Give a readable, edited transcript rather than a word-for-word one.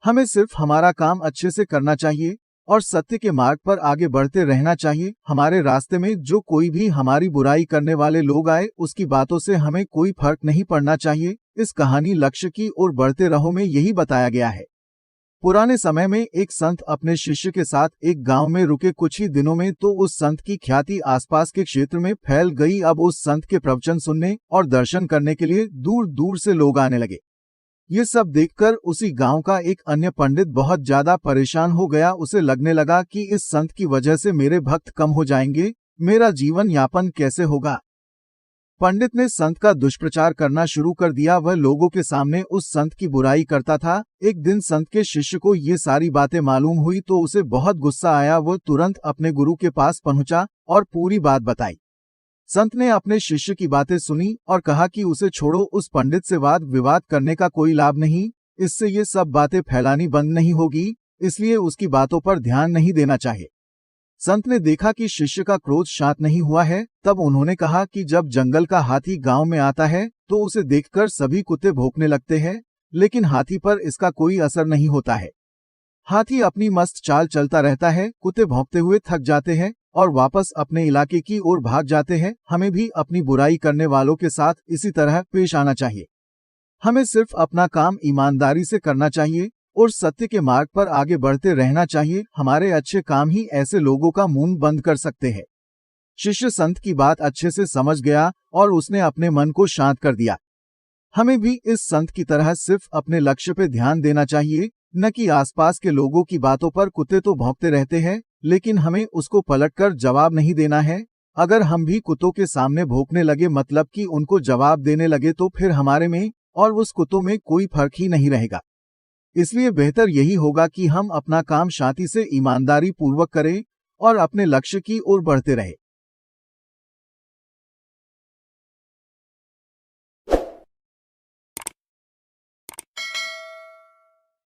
हमें सिर्फ हमारा काम अच्छे से करना चाहिए और सत्य के मार्ग पर आगे बढ़ते रहना चाहिए। हमारे रास्ते में जो कोई भी हमारी बुराई करने वाले लोग आए, उसकी बातों से हमें कोई फर्क नहीं पड़ना चाहिए। इस कहानी लक्ष्य की ओर बढ़ते रहो में यही बताया गया है। पुराने समय में एक संत अपने शिष्य के साथ एक गांव में रुके। कुछ ही दिनों में तो उस संत की ख्याति आसपास के क्षेत्र में फैल गई। अब उस संत के प्रवचन सुनने और दर्शन करने के लिए दूर दूर से लोग आने लगे। ये सब देखकर उसी गांव का एक अन्य पंडित बहुत ज्यादा परेशान हो गया। उसे लगने लगा कि इस संत की वजह से मेरे भक्त कम हो जाएंगे, मेरा जीवन यापन कैसे होगा। पंडित ने संत का दुष्प्रचार करना शुरू कर दिया। वह लोगों के सामने उस संत की बुराई करता था। एक दिन संत के शिष्य को ये सारी बातें मालूम हुई तो उसे बहुत गुस्सा आया। वह तुरंत अपने गुरु के पास पहुंचा और पूरी बात बताई। संत ने अपने शिष्य की बातें सुनी और कहा कि उसे छोड़ो, उस पंडित से वाद विवाद करने का कोई लाभ नहीं, इससे ये सब बातें फैलानी बंद नहीं होगी, इसलिए उसकी बातों पर ध्यान नहीं देना चाहिए। संत ने देखा कि शिष्य का क्रोध शांत नहीं हुआ है। तब उन्होंने कहा कि जब जंगल का हाथी गांव में आता है तो उसे देखकर सभी कुत्ते भौंकने लगते हैं, लेकिन हाथी पर इसका कोई असर नहीं होता है। हाथी अपनी मस्त चाल चलता रहता है, कुत्ते भौंकते हुए थक जाते हैं और वापस अपने इलाके की ओर भाग जाते हैं। हमें भी अपनी बुराई करने वालों के साथ इसी तरह पेश आना चाहिए। हमें सिर्फ अपना काम ईमानदारी से करना चाहिए और सत्य के मार्ग पर आगे बढ़ते रहना चाहिए। हमारे अच्छे काम ही ऐसे लोगों का मुंह बंद कर सकते हैं। शिष्य संत की बात अच्छे से समझ गया और उसने अपने मन को शांत कर दिया। हमें भी इस संत की तरह सिर्फ अपने लक्ष्य पे ध्यान देना चाहिए, न कि आसपास के लोगों की बातों पर। कुत्ते तो भौंकते रहते हैं, लेकिन हमें उसको पलटकर जवाब नहीं देना है। अगर हम भी कुत्तों के सामने भौंकने लगे, मतलब कि उनको जवाब देने लगे, तो फिर हमारे में और उस कुत्तों में कोई फर्क ही नहीं रहेगा। इसलिए बेहतर यही होगा कि हम अपना काम शांति से ईमानदारी पूर्वक करें और अपने लक्ष्य की ओर बढ़ते रहें।